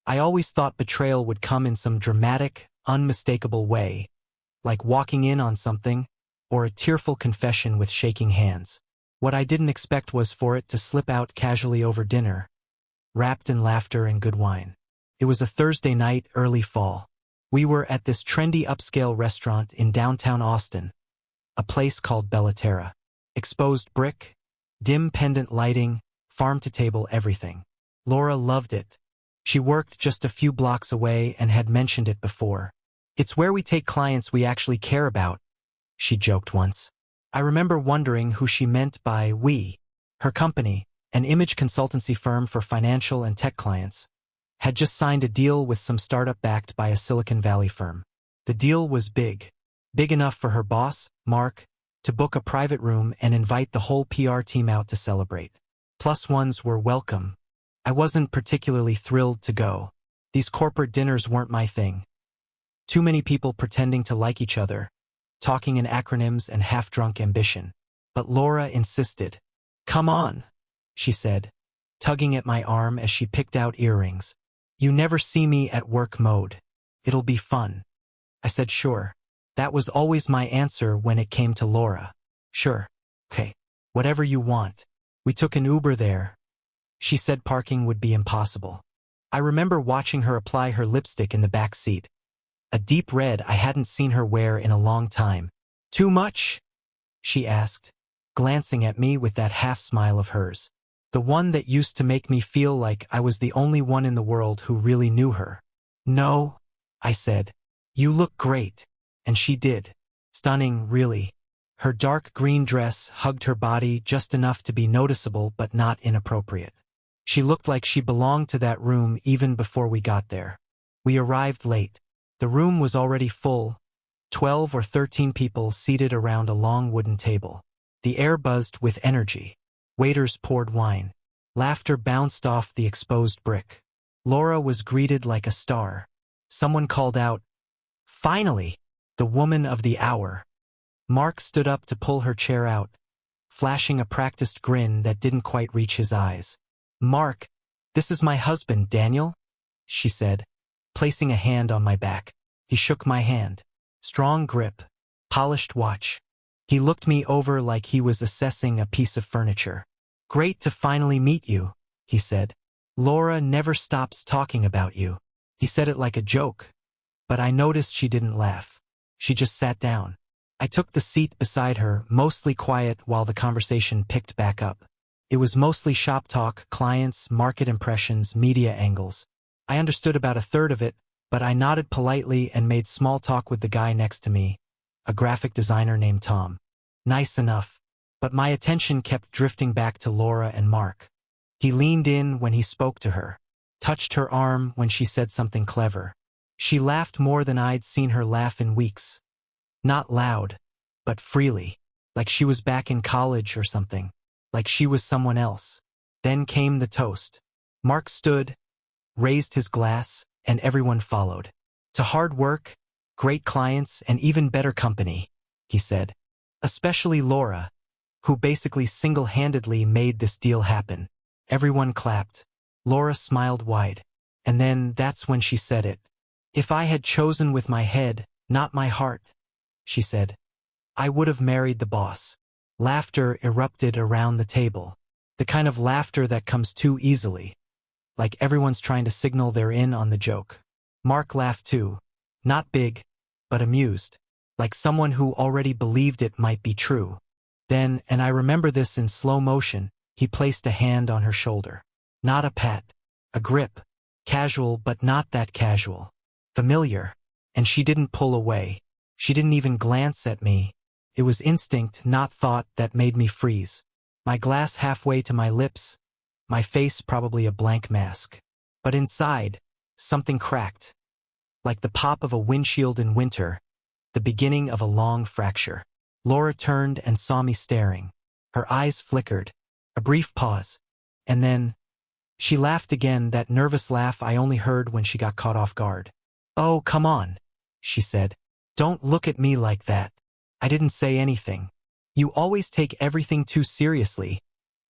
I always thought betrayal would come in some dramatic, unmistakable way, like walking in on something, or a tearful confession with shaking hands. What I didn't expect was for it to slip out casually over dinner, wrapped in laughter and good wine. It was a Thursday night, early fall. We were at this trendy upscale restaurant in downtown Austin, a place called Bellaterra. Exposed brick, dim pendant lighting, farm-to-table everything. Laura loved it. She worked just a few blocks away and had mentioned it before. "It's where we take clients we actually care about," she joked once. I remember wondering who she meant by we. Her company, an image consultancy firm for financial and tech clients, had just signed a deal with some startup backed by a Silicon Valley firm. The deal was big enough for her boss, Mark, to book a private room and invite the whole PR team out to celebrate. Plus ones were welcome. I wasn't particularly thrilled to go. These corporate dinners weren't my thing. Too many people pretending to like each other, talking in acronyms and half-drunk ambition. But Laura insisted. "Come on," she said, tugging at my arm as she picked out earrings. "You never see me at work mode. It'll be fun." I said sure. That was always my answer when it came to Laura. "Sure. Okay. Whatever you want." We took an Uber there. She said parking would be impossible. I remember watching her apply her lipstick in the back seat. A deep red I hadn't seen her wear in a long time. "Too much?" she asked, glancing at me with that half-smile of hers. The one that used to make me feel like I was the only one in the world who really knew her. "No," I said. "You look great." And she did. Stunning, really. Her dark green dress hugged her body just enough to be noticeable but not inappropriate. She looked like she belonged to that room even before we got there. We arrived late. The room was already full, 12 or 13 people seated around a long wooden table. The air buzzed with energy. Waiters poured wine. Laughter bounced off the exposed brick. Laura was greeted like a star. Someone called out, "Finally, the woman of the hour." Mark stood up to pull her chair out, flashing a practiced grin that didn't quite reach his eyes. "Mark, this is my husband, Daniel," she said, placing a hand on my back. He shook my hand. Strong grip, polished watch. He looked me over like he was assessing a piece of furniture. "Great to finally meet you," he said. "Laura never stops talking about you." He said it like a joke, but I noticed she didn't laugh. She just sat down. I took the seat beside her, mostly quiet while the conversation picked back up. It was mostly shop talk, clients, market impressions, media angles. I understood about a third of it, but I nodded politely and made small talk with the guy next to me, a graphic designer named Tom. Nice enough, but my attention kept drifting back to Laura and Mark. He leaned in when he spoke to her, touched her arm when she said something clever. She laughed more than I'd seen her laugh in weeks. Not loud, but freely, like she was back in college or something, like she was someone else. Then came the toast. Mark stood, raised his glass, and everyone followed. "To hard work, great clients, and even better company," he said. "Especially Laura, who basically single-handedly made this deal happen." Everyone clapped. Laura smiled wide. And then that's when she said it. "If I had chosen with my head, not my heart," she said, "I would have married the boss." Laughter erupted around the table. The kind of laughter that comes too easily, like everyone's trying to signal they're in on the joke. Mark laughed too. Not big, but amused, like someone who already believed it might be true. Then, and I remember this in slow motion, he placed a hand on her shoulder. Not a pat, a grip. Casual, but not that casual. Familiar. And she didn't pull away. She didn't even glance at me. It was instinct, not thought, that made me freeze. My glass halfway to my lips, my face probably a blank mask. But inside, something cracked. Like the pop of a windshield in winter, the beginning of a long fracture. Laura turned and saw me staring. Her eyes flickered. A brief pause. And then, she laughed again, that nervous laugh I only heard when she got caught off guard. "Oh, come on," she said. "Don't look at me like that." I didn't say anything. "You always take everything too seriously,"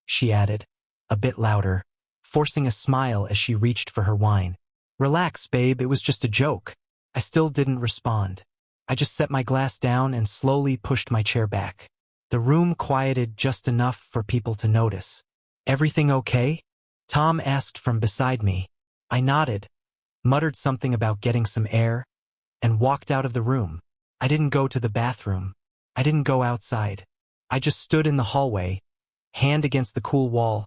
she added, a bit louder, forcing a smile as she reached for her wine. Relax, babe, it was just a joke. I still didn't respond. I just set my glass down and slowly pushed my chair back. The room quieted just enough for people to notice. Everything okay? Tom asked from beside me. I nodded, muttered something about getting some air, and walked out of the room. I didn't go to the bathroom. I didn't go outside. I just stood in the hallway, hand against the cool wall,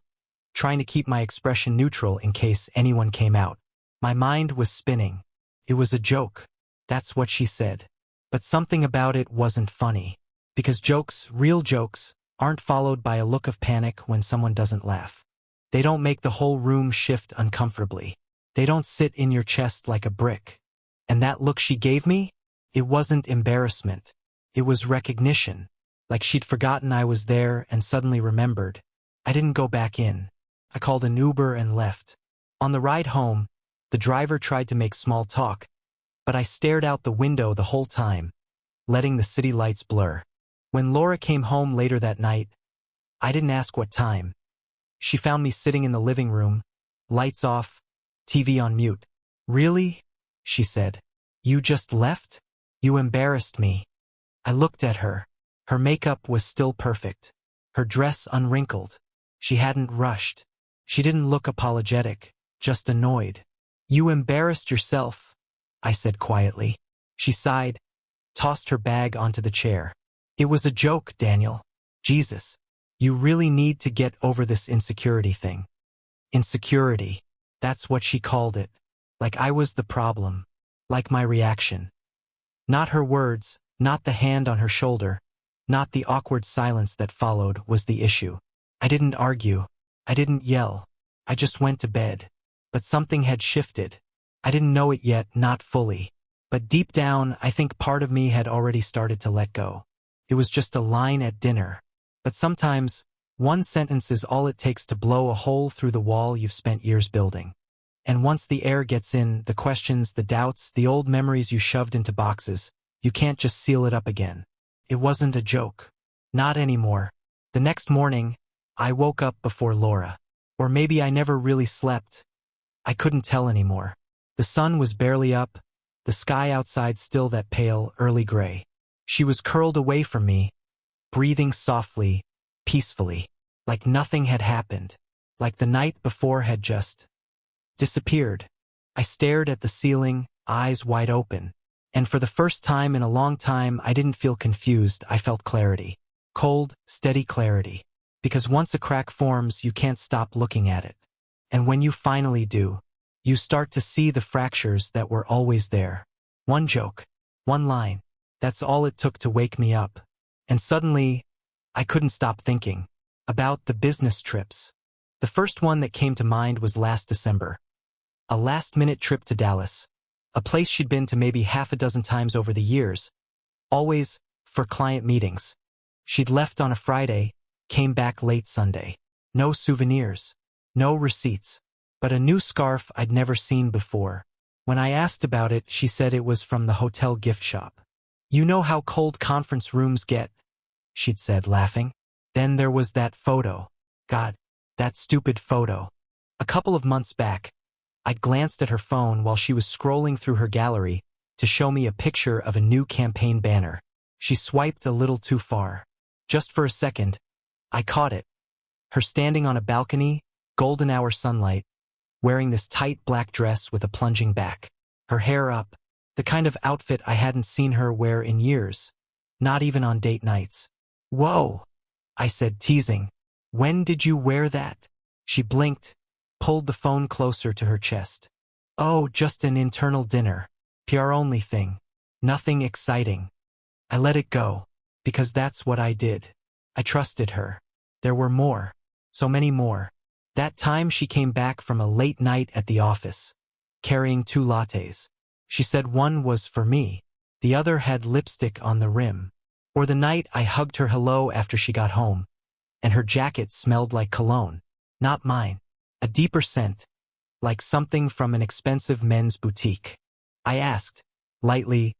trying to keep my expression neutral in case anyone came out. My mind was spinning. It was a joke. That's what she said. But something about it wasn't funny. Because jokes, real jokes, aren't followed by a look of panic when someone doesn't laugh. They don't make the whole room shift uncomfortably. They don't sit in your chest like a brick. And that look she gave me? It wasn't embarrassment. It was recognition. Like she'd forgotten I was there and suddenly remembered. I didn't go back in. I called an Uber and left. On the ride home, the driver tried to make small talk, but I stared out the window the whole time, letting the city lights blur. When Laura came home later that night, I didn't ask what time. She found me sitting in the living room, lights off, TV on mute. Really? She said. You just left? You embarrassed me. I looked at her. Her makeup was still perfect. Her dress unwrinkled. She hadn't rushed. She didn't look apologetic, just annoyed. You embarrassed yourself, I said quietly. She sighed, tossed her bag onto the chair. It was a joke, Daniel. Jesus, you really need to get over this insecurity thing. Insecurity. That's what she called it. Like I was the problem. Like my reaction. Not her words, not the hand on her shoulder, not the awkward silence that followed was the issue. I didn't argue. I didn't yell. I just went to bed. But something had shifted. I didn't know it yet, not fully. But deep down, I think part of me had already started to let go. It was just a line at dinner. But sometimes, one sentence is all it takes to blow a hole through the wall you've spent years building. And once the air gets in, the questions, the doubts, the old memories you shoved into boxes, you can't just seal it up again. It wasn't a joke. Not anymore. The next morning, I woke up before Laura. Or maybe I never really slept. I couldn't tell anymore. The sun was barely up, the sky outside still that pale, early gray. She was curled away from me, breathing softly, peacefully, like nothing had happened, like the night before had just disappeared. I stared at the ceiling, eyes wide open, and for the first time in a long time I didn't feel confused, I felt clarity. Cold, steady clarity. Because once a crack forms, you can't stop looking at it. And when you finally do, you start to see the fractures that were always there. One joke, one line, that's all it took to wake me up. And suddenly, I couldn't stop thinking about the business trips. The first one that came to mind was last December. A last-minute trip to Dallas, a place she'd been to maybe half a dozen times over the years, always for client meetings. She'd left on a Friday, came back late Sunday. No souvenirs, no receipts, but a new scarf I'd never seen before. When I asked about it, she said it was from the hotel gift shop. You know how cold conference rooms get, she'd said, laughing. Then there was that photo. God, that stupid photo. A couple of months back, I'd glanced at her phone while she was scrolling through her gallery to show me a picture of a new campaign banner. She swiped a little too far. Just for a second, I caught it. Her standing on a balcony, golden hour sunlight, wearing this tight black dress with a plunging back. Her hair up, the kind of outfit I hadn't seen her wear in years, not even on date nights. Whoa, I said, teasing. When did you wear that? She blinked, pulled the phone closer to her chest. Oh, just an internal dinner. PR-only thing. Nothing exciting. I let it go, because that's what I did. I trusted her. There were more. So many more. That time she came back from a late night at the office, carrying 2 lattes. She said one was for me. The other had lipstick on the rim. Or the night I hugged her hello after she got home, and her jacket smelled like cologne. Not mine. A deeper scent, like something from an expensive men's boutique. I asked, lightly,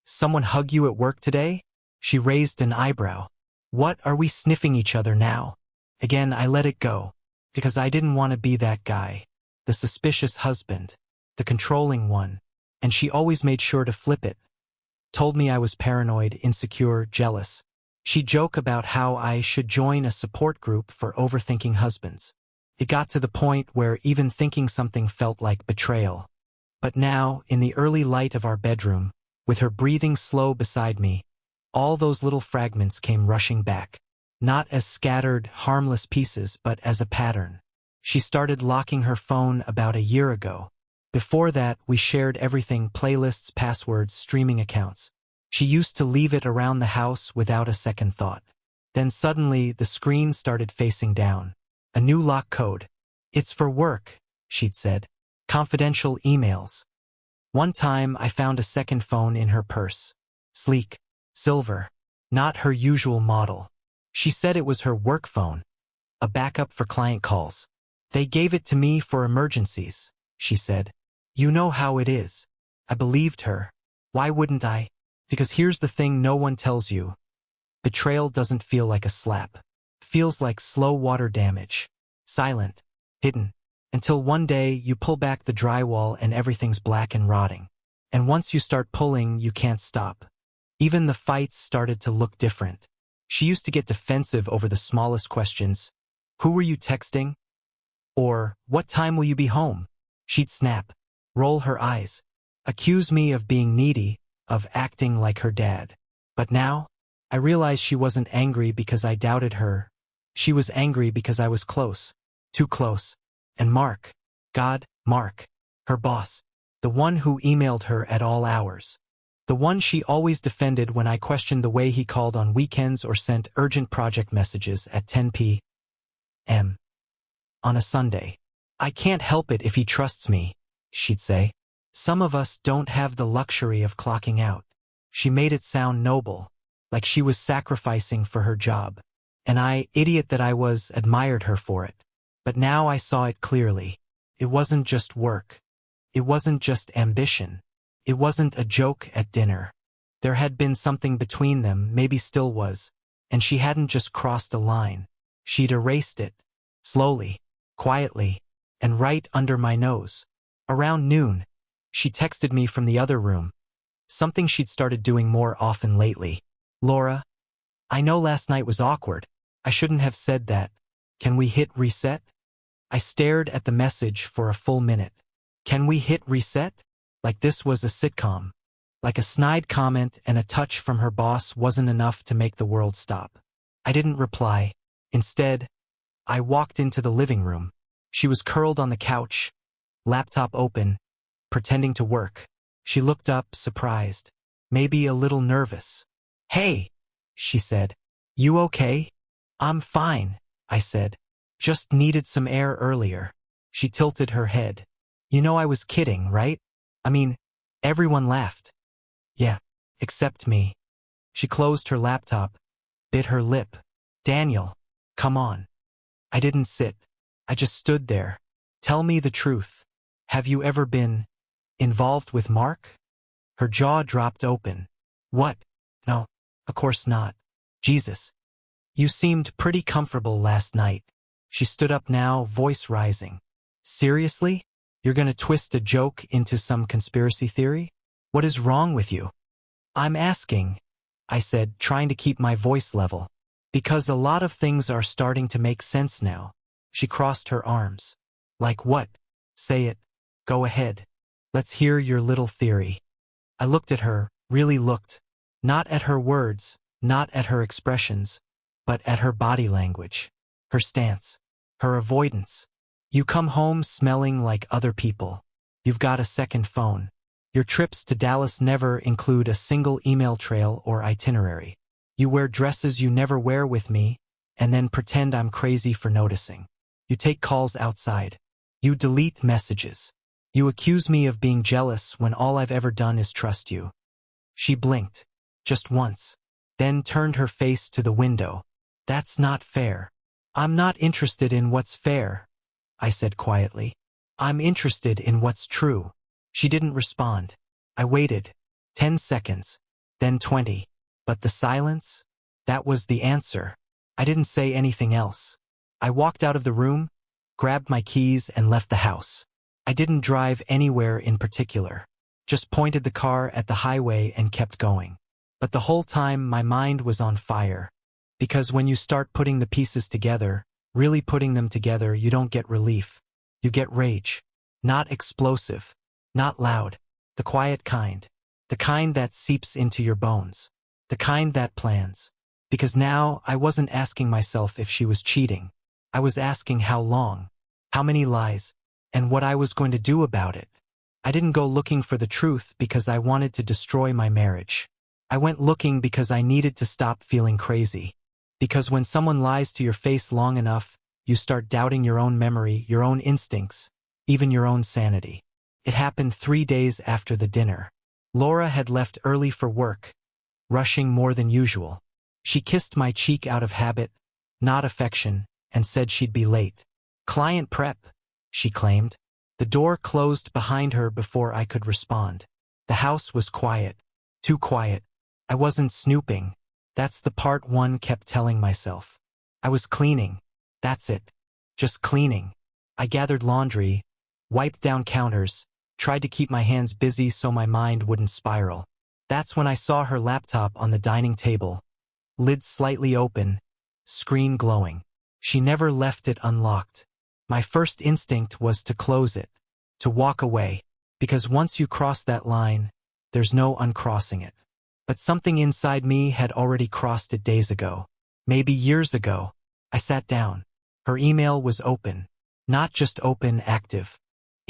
someone hug you at work today? She raised an eyebrow. What, are we sniffing each other now? Again, I let it go, because I didn't want to be that guy, the suspicious husband. the controlling one, and she always made sure to flip it. Told me I was paranoid, insecure, jealous. She'd joke about how I should join a support group for overthinking husbands. It got to the point where even thinking something felt like betrayal. But now, in the early light of our bedroom, with her breathing slow beside me, all those little fragments came rushing back. Not as scattered, harmless pieces, but as a pattern. She started locking her phone about a year ago. Before that, we shared everything: playlists, passwords, streaming accounts. She used to leave it around the house without a second thought. Then suddenly, the screen started facing down. A new lock code. "It's for work," she'd said. "Confidential emails." One time, I found a second phone in her purse. Sleek. Silver. Not her usual model. She said it was her work phone. A backup for client calls. "They gave it to me for emergencies," she said. "You know how it is." I believed her. Why wouldn't I? Because here's the thing no one tells you. Betrayal doesn't feel like a slap. It feels like slow water damage. Silent. Hidden. Until one day you pull back the drywall and everything's black and rotting. And once you start pulling, you can't stop. Even the fights started to look different. She used to get defensive over the smallest questions. "Who were you texting?" Or, "What time will you be home?" She'd snap. Roll her eyes. Accuse me of being needy, of acting like her dad. But now, I realized she wasn't angry because I doubted her. She was angry because I was close. Too close. And Mark. Mark. Her boss. The one who emailed her at all hours. The one she always defended when I questioned the way he called on weekends or sent urgent project messages at 10 p.m. on a Sunday. "I can't help it if he trusts me," she'd say. "Some of us don't have the luxury of clocking out." She made it sound noble, like she was sacrificing for her job. And I, idiot that I was, admired her for it. But now I saw it clearly. It wasn't just work. It wasn't just ambition. It wasn't a joke at dinner. There had been something between them, maybe still was, and she hadn't just crossed a line. She'd erased it. Slowly, quietly, and right under my nose. Around noon, she texted me from the other room. Something she'd started doing more often lately. "Laura, I know last night was awkward. I shouldn't have said that. Can we hit reset?" I stared at the message for a full minute. Can we hit reset? Like this was a sitcom. Like a snide comment and a touch from her boss wasn't enough to make the world stop. I didn't reply. Instead, I walked into the living room. She was curled on the couch, laptop open, pretending to work. She looked up, surprised, maybe a little nervous. "Hey," she said. "You okay?" "I'm fine," I said. "Just needed some air earlier." She tilted her head. "You know I was kidding, right? I mean, everyone laughed." "Yeah, except me." She closed her laptop, bit her lip. "Daniel, come on." I didn't sit. I just stood there. "Tell me the truth. Have you ever been involved with Mark?" Her jaw dropped open. "What? No, of course not. Jesus. You seemed pretty comfortable last night." She stood up now, voice rising. "Seriously? You're gonna twist a joke into some conspiracy theory? What is wrong with you?" "I'm asking," I said, trying to keep my voice level, "because a lot of things are starting to make sense now." She crossed her arms. "Like what? Say it. Go ahead. Let's hear your little theory." I looked at her, really looked. Not at her words, not at her expressions, but at her body language. Her stance. Her avoidance. "You come home smelling like other people. You've got a second phone. Your trips to Dallas never include a single email trail or itinerary. You wear dresses you never wear with me, and then pretend I'm crazy for noticing. You take calls outside. You delete messages. You accuse me of being jealous when all I've ever done is trust you." She blinked. Just once. Then turned her face to the window. "That's not fair." "I'm not interested in what's fair," I said quietly. "I'm interested in what's true." She didn't respond. I waited. 10 seconds. Then 20. But the silence? That was the answer. I didn't say anything else. I walked out of the room, grabbed my keys, and left the house. I didn't drive anywhere in particular. Just pointed the car at the highway and kept going. But the whole time my mind was on fire. Because when you start putting the pieces together, really putting them together, you don't get relief. You get rage. Not explosive. Not loud. The quiet kind. The kind that seeps into your bones. The kind that plans. Because now I wasn't asking myself if she was cheating. I was asking how long, how many lies, and what I was going to do about it. I didn't go looking for the truth because I wanted to destroy my marriage. I went looking because I needed to stop feeling crazy. Because when someone lies to your face long enough, you start doubting your own memory, your own instincts, even your own sanity. It happened 3 days after the dinner. Laura had left early for work, rushing more than usual. She kissed my cheek out of habit, not affection, and said she'd be late. Client prep, she claimed. The door closed behind her before I could respond. The house was quiet. Too quiet. I wasn't snooping. That's the part one kept telling myself. I was cleaning. That's it. Just cleaning. I gathered laundry, wiped down counters, tried to keep my hands busy so my mind wouldn't spiral. That's when I saw her laptop on the dining table, lid slightly open, screen glowing. She never left it unlocked. My first instinct was to close it, to walk away, because once you cross that line, there's no uncrossing it. But something inside me had already crossed it days ago, maybe years ago. I sat down. Her email was open. Not just open, active.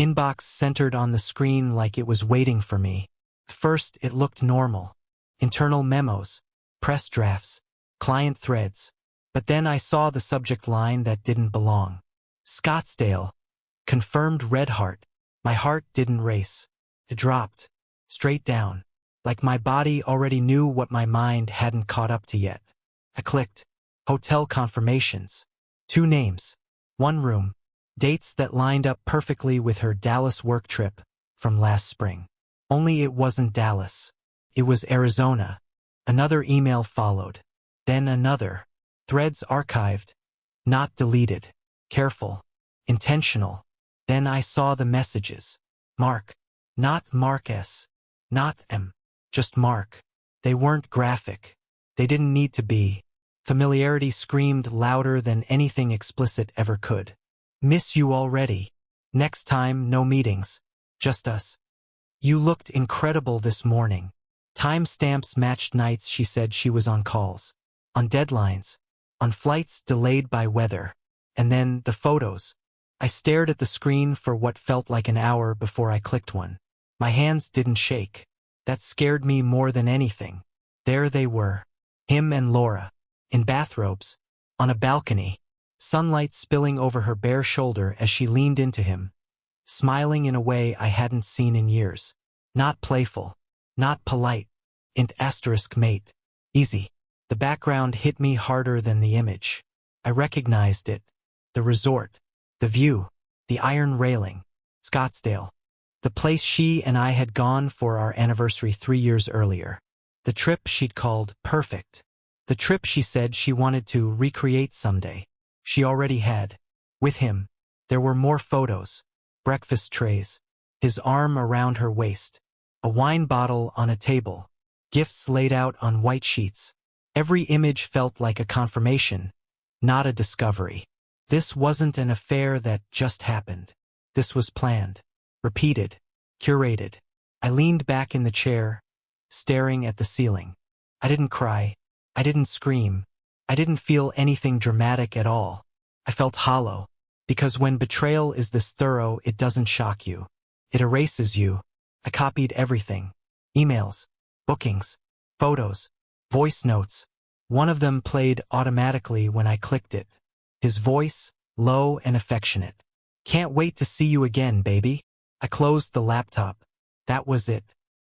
Inbox centered on the screen like it was waiting for me. First, it looked normal. Internal memos, press drafts, client threads. But then I saw the subject line that didn't belong. Scottsdale. Confirmed red heart. My heart didn't race. It dropped. Straight down. Like my body already knew what my mind hadn't caught up to yet. I clicked. Hotel confirmations. 2 names. 1 room. Dates that lined up perfectly with her Dallas work trip from last spring. Only it wasn't Dallas. It was Arizona. Another email followed. Then another. Threads archived. Not deleted. Careful. Intentional. Then I saw the messages. Mark. Not Mark S. Not M. Just Mark. They weren't graphic. They didn't need to be. Familiarity screamed louder than anything explicit ever could. Miss you already. Next time, no meetings. Just us. You looked incredible this morning. Timestamps matched nights she said she was on calls. On deadlines. On flights delayed by weather. And then the photos. I stared at the screen for what felt like an hour before I clicked one. My hands didn't shake. That scared me more than anything. There they were. Him and Laura. In bathrobes. On a balcony. Sunlight spilling over her bare shoulder as she leaned into him. Smiling in a way I hadn't seen in years. Not playful. Not polite. Int asterisk mate. Easy. The background hit me harder than the image. I recognized it. The resort. The view. The iron railing. Scottsdale. The place she and I had gone for our anniversary 3 years earlier. The trip she'd called perfect. The trip she said she wanted to recreate someday. She already had. With him. There were more photos. Breakfast trays. His arm around her waist. A wine bottle on a table. Gifts laid out on white sheets. Every image felt like a confirmation, not a discovery. This wasn't an affair that just happened. This was planned. Repeated. Curated. I leaned back in the chair, staring at the ceiling. I didn't cry. I didn't scream. I didn't feel anything dramatic at all. I felt hollow. Because when betrayal is this thorough, it doesn't shock you. It erases you. I copied everything. Emails. Bookings. Photos. Voice notes. One of them played automatically when I clicked it. His voice, low and affectionate. Can't wait to see you again, baby. I closed the laptop. That was it.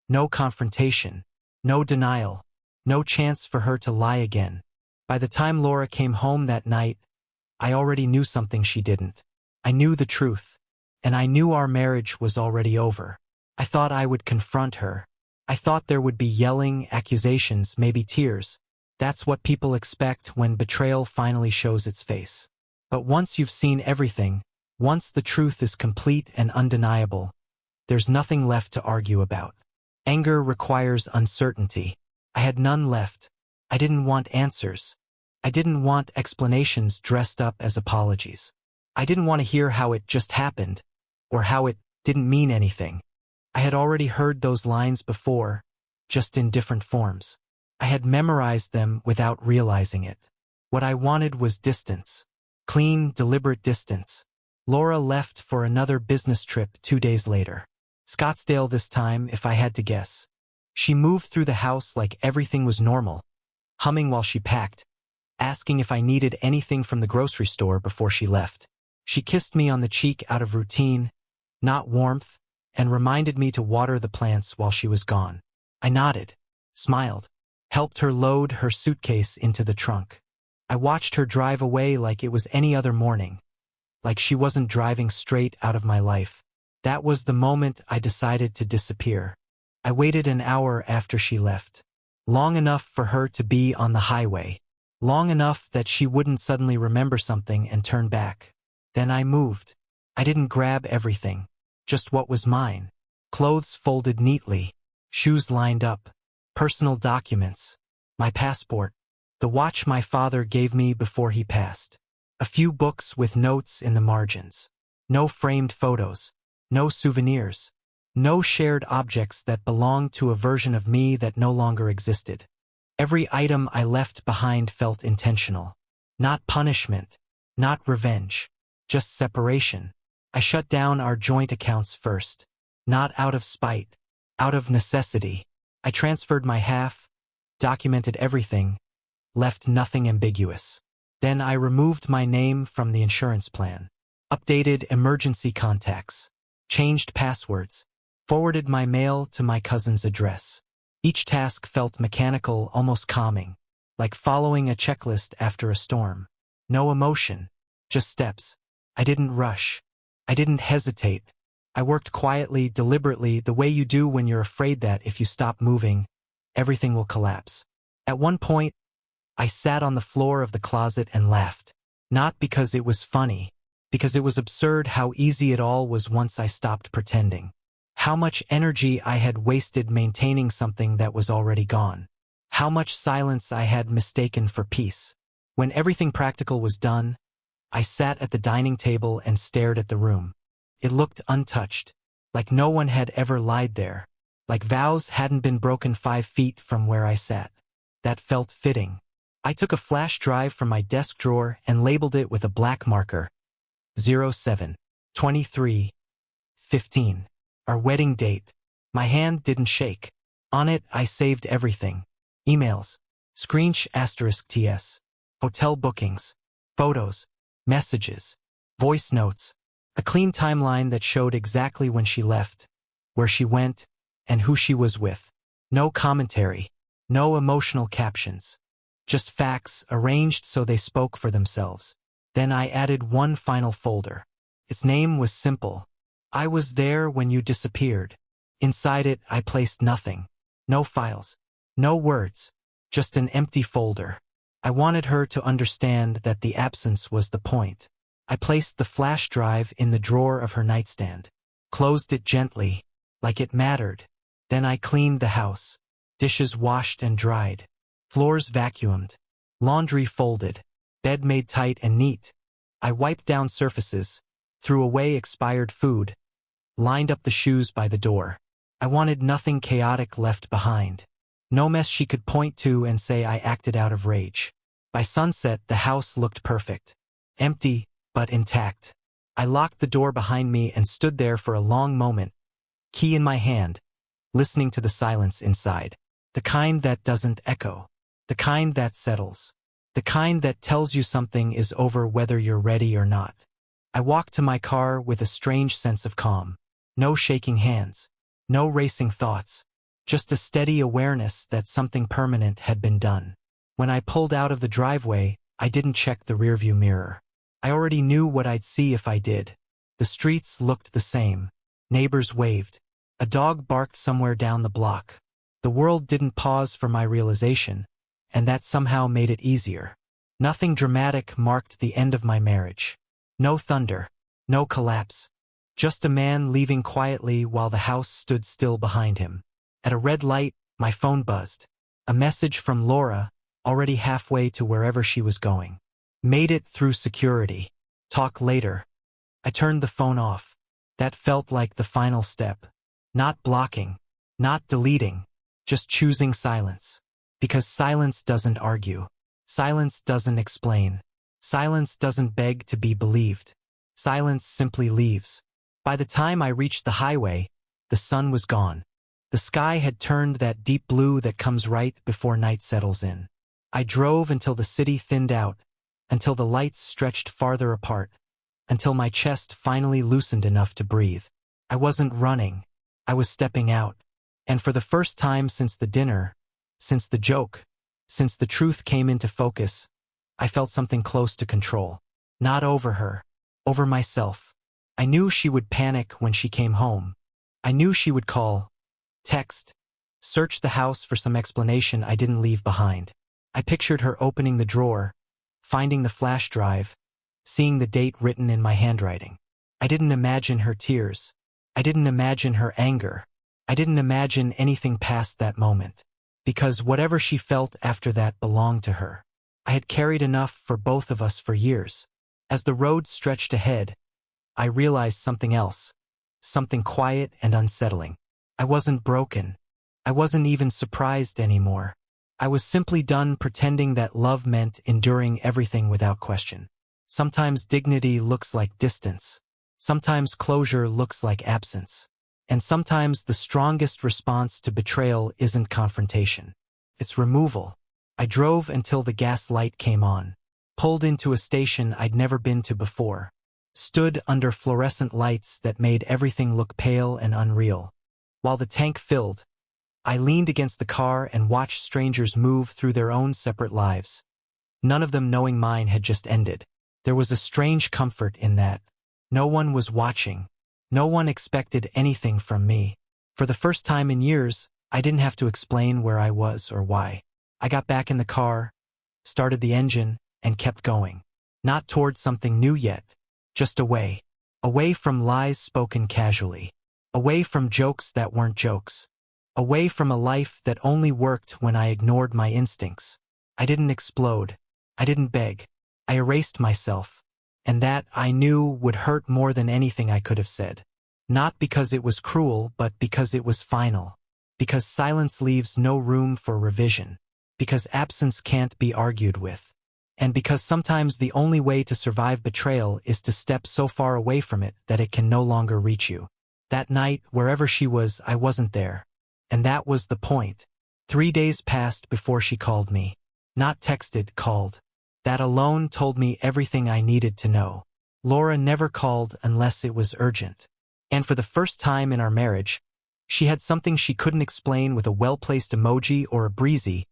No confrontation. No denial. No chance for her to lie again. By the time Laura came home that night, I already knew something she didn't. I knew the truth. And I knew our marriage was already over. I thought I would confront her. I thought there would be yelling, accusations, maybe tears. That's what people expect when betrayal finally shows its face. But once you've seen everything, Once the truth is complete and undeniable, there's nothing left to argue about. Anger requires uncertainty. I had none left. I didn't want answers. I didn't want explanations dressed up as apologies. I didn't want to hear how it just happened, or how it didn't mean anything. I had already heard those lines before, just in different forms. I had memorized them without realizing it. What I wanted was distance. Clean, deliberate distance. Laura left for another business trip 2 days later. Scottsdale this time, if I had to guess. She moved through the house like everything was normal, humming while she packed, asking if I needed anything from the grocery store before she left. She kissed me on the cheek out of routine, not warmth, and reminded me to water the plants while she was gone. I nodded, smiled, helped her load her suitcase into the trunk. I watched her drive away like it was any other morning, like she wasn't driving straight out of my life. That was the moment I decided to disappear. I waited an hour after she left. Long enough for her to be on the highway. Long enough that she wouldn't suddenly remember something and turn back. Then I moved. I didn't grab everything, just what was mine. Clothes folded neatly, shoes lined up, personal documents, my passport, the watch my father gave me before he passed, a few books with notes in the margins. No framed photos, no souvenirs, no shared objects that belonged to a version of me that no longer existed. Every item I left behind felt intentional. Not punishment, not revenge, just separation. I shut down our joint accounts first. Not out of spite, out of necessity. I transferred my half, documented everything, left nothing ambiguous. Then I removed my name from the insurance plan, updated emergency contacts, changed passwords, forwarded my mail to my cousin's address. Each task felt mechanical, almost calming, like following a checklist after a storm. No emotion, just steps. I didn't rush. I didn't hesitate. I worked quietly, deliberately, the way you do when you're afraid that if you stop moving, everything will collapse. At one point, I sat on the floor of the closet and laughed. Not because it was funny, because it was absurd how easy it all was once I stopped pretending. How much energy I had wasted maintaining something that was already gone. How much silence I had mistaken for peace. When everything practical was done, I sat at the dining table and stared at the room. It looked untouched, like no one had ever lied there, like vows hadn't been broken 5 feet from where I sat. That felt fitting. I took a flash drive from my desk drawer and labeled it with a black marker. 07/23/15. Our wedding date. My hand didn't shake. On it, I saved everything. Emails, *TS, hotel bookings, photos, messages, voice notes, a clean timeline that showed exactly when she left, where she went, and who she was with. No commentary, no emotional captions. Just facts arranged so they spoke for themselves. Then I added one final folder. Its name was simple. I was there when you disappeared. Inside it, I placed nothing. No files. No words. Just an empty folder. I wanted her to understand that the absence was the point. I placed the flash drive in the drawer of her nightstand. Closed it gently, like it mattered. Then I cleaned the house. Dishes washed and dried. Floors vacuumed. Laundry folded. Bed made tight and neat. I wiped down surfaces, threw away expired food, lined up the shoes by the door. I wanted nothing chaotic left behind. No mess she could point to and say I acted out of rage. By sunset, the house looked perfect. Empty, but intact. I locked the door behind me and stood there for a long moment, key in my hand, listening to the silence inside. The kind that doesn't echo. The kind that settles. The kind that tells you something is over whether you're ready or not. I walked to my car with a strange sense of calm. No shaking hands. No racing thoughts. Just a steady awareness that something permanent had been done. When I pulled out of the driveway, I didn't check the rearview mirror. I already knew what I'd see if I did. The streets looked the same. Neighbors waved. A dog barked somewhere down the block. The world didn't pause for my realization, and that somehow made it easier. Nothing dramatic marked the end of my marriage. No thunder. No collapse. Just a man leaving quietly while the house stood still behind him. At a red light, my phone buzzed. A message from Laura, already halfway to wherever she was going. Made it through security. Talk later. I turned the phone off. That felt like the final step. Not blocking. Not deleting. Just choosing silence. Because silence doesn't argue. Silence doesn't explain. Silence doesn't beg to be believed. Silence simply leaves. By the time I reached the highway, the sun was gone. The sky had turned that deep blue that comes right before night settles in. I drove until the city thinned out, until the lights stretched farther apart, until my chest finally loosened enough to breathe. I wasn't running. I was stepping out. And for the first time since the dinner, since the joke, since the truth came into focus, I felt something close to control. Not over her. Over myself. I knew she would panic when she came home. I knew she would call, text, search the house for some explanation I didn't leave behind. I pictured her opening the drawer, finding the flash drive, seeing the date written in my handwriting. I didn't imagine her tears. I didn't imagine her anger. I didn't imagine anything past that moment. Because whatever she felt after that belonged to her. I had carried enough for both of us for years. As the road stretched ahead, I realized something else. Something quiet and unsettling. I wasn't broken. I wasn't even surprised anymore. I was simply done pretending that love meant enduring everything without question. Sometimes dignity looks like distance. Sometimes closure looks like absence. And sometimes the strongest response to betrayal isn't confrontation. It's removal. I drove until the gas light came on. Pulled into a station I'd never been to before. Stood under fluorescent lights that made everything look pale and unreal. While the tank filled, I leaned against the car and watched strangers move through their own separate lives. None of them knowing mine had just ended. There was a strange comfort in that. No one was watching. No one expected anything from me. For the first time in years, I didn't have to explain where I was or why. I got back in the car, started the engine, and kept going. Not toward something new yet, just away. Away from lies spoken casually. Away from jokes that weren't jokes. Away from a life that only worked when I ignored my instincts. I didn't explode. I didn't beg. I erased myself. And that, I knew, would hurt more than anything I could have said. Not because it was cruel, but because it was final. Because silence leaves no room for revision. Because absence can't be argued with. And because sometimes the only way to survive betrayal is to step so far away from it that it can no longer reach you. That night, wherever she was, I wasn't there. And that was the point. 3 days passed before she called me. Not texted, called. That alone told me everything I needed to know. Laura never called unless it was urgent. And for the first time in our marriage, she had something she couldn't explain with a well-placed emoji or a breezy,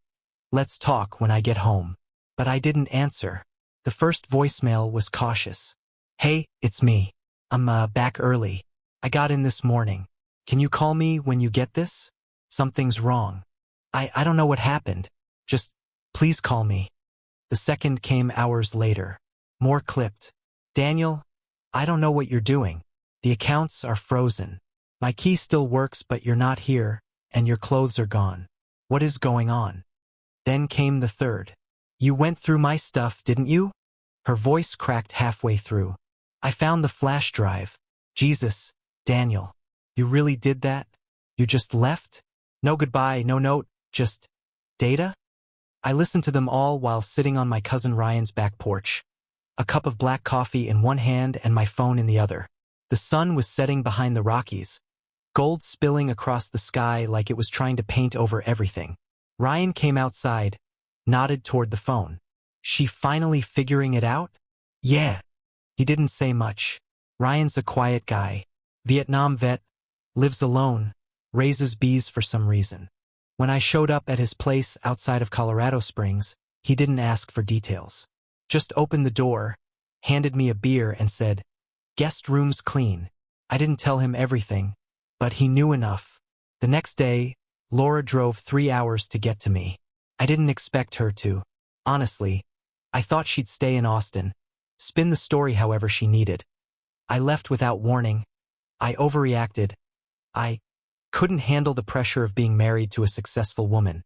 "Let's talk when I get home." But I didn't answer. The first voicemail was cautious. "Hey, it's me. I'm back early. I got in this morning. Can you call me when you get this? Something's wrong. I don't know what happened. Just, please call me." The second came hours later. More clipped. "Daniel, I don't know what you're doing. The accounts are frozen. My key still works but you're not here, and your clothes are gone. What is going on?" Then came the third. "You went through my stuff, didn't you?" Her voice cracked halfway through. "I found the flash drive. Jesus, Daniel. You really did that? You just left? No goodbye, no note, just data?" I listened to them all while sitting on my cousin Ryan's back porch. A cup of black coffee in one hand and my phone in the other. The sun was setting behind the Rockies, gold spilling across the sky like it was trying to paint over everything. Ryan came outside, nodded toward the phone. "She finally figuring it out?" "Yeah." He didn't say much. Ryan's a quiet guy. Vietnam vet, lives alone, raises bees for some reason. When I showed up at his place outside of Colorado Springs, he didn't ask for details. Just opened the door, handed me a beer and said, "Guest room's clean." I didn't tell him everything, but he knew enough. The next day, Laura drove 3 hours to get to me. I didn't expect her to. Honestly, I thought she'd stay in Austin, spin the story however she needed. I left without warning. I overreacted. I couldn't handle the pressure of being married to a successful woman.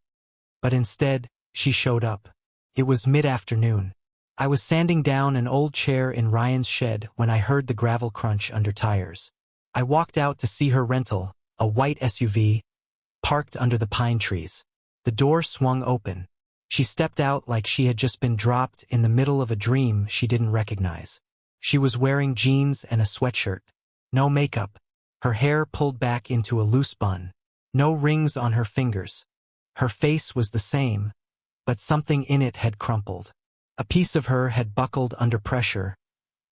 But instead, she showed up. It was mid-afternoon. I was sanding down an old chair in Ryan's shed when I heard the gravel crunch under tires. I walked out to see her rental, a white SUV, parked under the pine trees. The door swung open. She stepped out like she had just been dropped in the middle of a dream she didn't recognize. She was wearing jeans and a sweatshirt. No makeup. Her hair pulled back into a loose bun. No rings on her fingers. Her face was the same, but something in it had crumpled. A piece of her had buckled under pressure,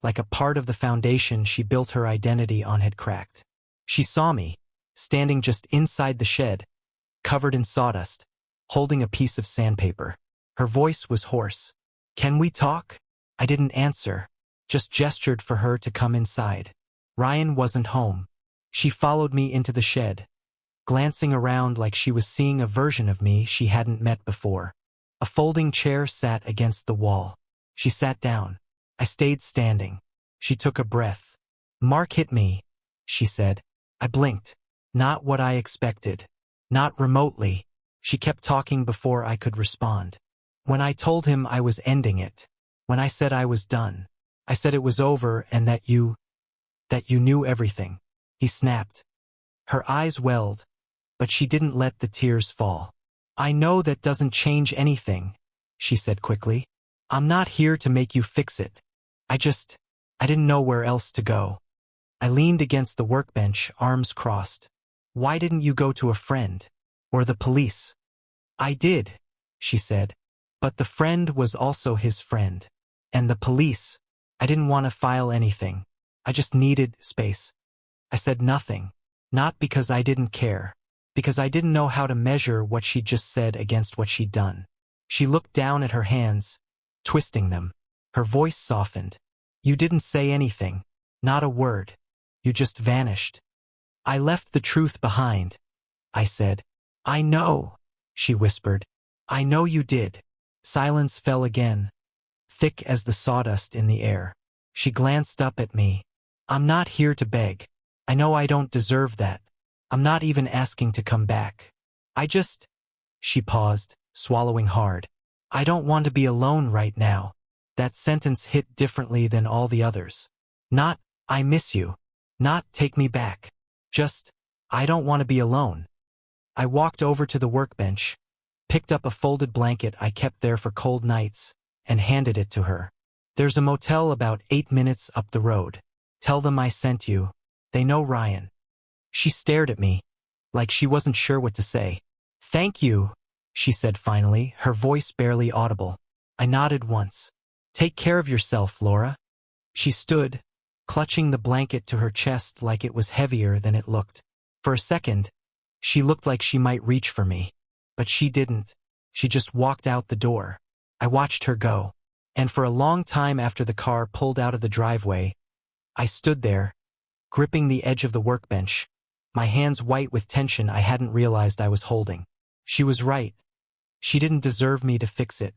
like a part of the foundation she built her identity on had cracked. She saw me, standing just inside the shed, covered in sawdust, holding a piece of sandpaper. Her voice was hoarse. "Can we talk?" I didn't answer, just gestured for her to come inside. Ryan wasn't home. She followed me into the shed, glancing around like she was seeing a version of me she hadn't met before. A folding chair sat against the wall. She sat down. I stayed standing. She took a breath. "Mark hit me," she said. I blinked. Not what I expected. Not remotely. She kept talking before I could respond. "When I told him I was ending it. When I said I was done. I said it was over and that you knew everything." He snapped. Her eyes welled, but she didn't let the tears fall. "I know that doesn't change anything," she said quickly. "I'm not here to make you fix it. I didn't know where else to go." I leaned against the workbench, arms crossed. "Why didn't you go to a friend? Or the police?" "I did," she said. "But the friend was also his friend. And the police. I didn't want to file anything. I just needed space." I said nothing. Not because I didn't care. Because I didn't know how to measure what she'd just said against what she'd done. She looked down at her hands, twisting them. Her voice softened. "You didn't say anything. Not a word. You just vanished." "I left the truth behind," I said. "I know," she whispered. "I know you did." Silence fell again, thick as the sawdust in the air. She glanced up at me. "I'm not here to beg. I know I don't deserve that. I'm not even asking to come back. She paused, swallowing hard. "I don't want to be alone right now." That sentence hit differently than all the others. Not, "I miss you." Not, "Take me back." Just, "I don't want to be alone." I walked over to the workbench, picked up a folded blanket I kept there for cold nights, and handed it to her. "There's a motel about 8 minutes up the road. Tell them I sent you. They know Ryan." She stared at me, like she wasn't sure what to say. "Thank you," she said finally, her voice barely audible. I nodded once. "Take care of yourself, Laura." She stood, clutching the blanket to her chest like it was heavier than it looked. For a second, she looked like she might reach for me. But she didn't. She just walked out the door. I watched her go. And for a long time after the car pulled out of the driveway, I stood there, gripping the edge of the workbench, my hands white with tension I hadn't realized I was holding. She was right. She didn't deserve me to fix it.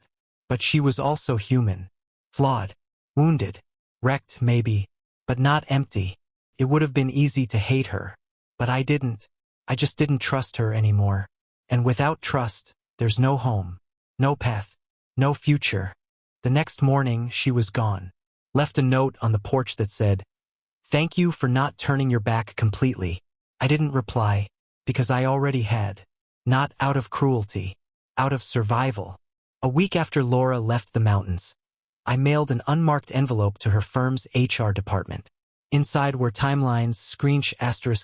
But she was also human. Flawed. Wounded. Wrecked, maybe. But not empty. It would have been easy to hate her. But I didn't. I just didn't trust her anymore. And without trust, there's no home. No path. No future. The next morning, she was gone. Left a note on the porch that said, "Thank you for not turning your back completely." I didn't reply, because I already had. Not out of cruelty. Out of survival. A week after Laura left the mountains, I mailed an unmarked envelope to her firm's HR department. Inside were timelines,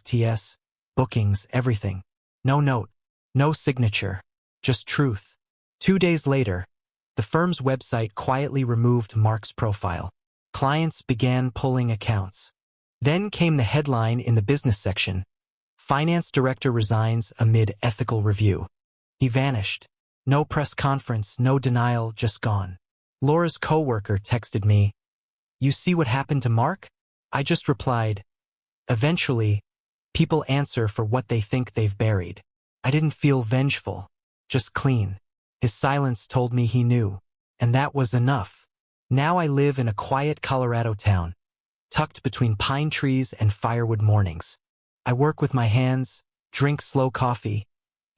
**TS, bookings, everything. No note. No signature. Just truth. 2 days later, the firm's website quietly removed Mark's profile. Clients began pulling accounts. Then came the headline in the business section, "Finance Director Resigns Amid Ethical Review." He vanished. No press conference, no denial, just gone. Laura's coworker texted me, "You see what happened to Mark?" I just replied, "Eventually, people answer for what they think they've buried." I didn't feel vengeful, just clean. His silence told me he knew, and that was enough. Now I live in a quiet Colorado town. tucked between pine trees and firewood mornings. I work with my hands, drink slow coffee,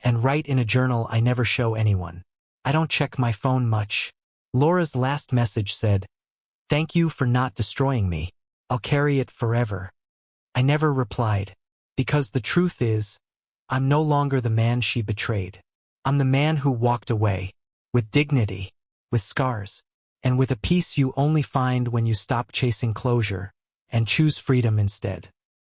and write in a journal I never show anyone. I don't check my phone much. Laura's last message said, "Thank you for not destroying me. I'll carry it forever." I never replied, because the truth is, I'm no longer the man she betrayed. I'm the man who walked away, with dignity, with scars, and with a peace you only find when you stop chasing closure and choose freedom instead.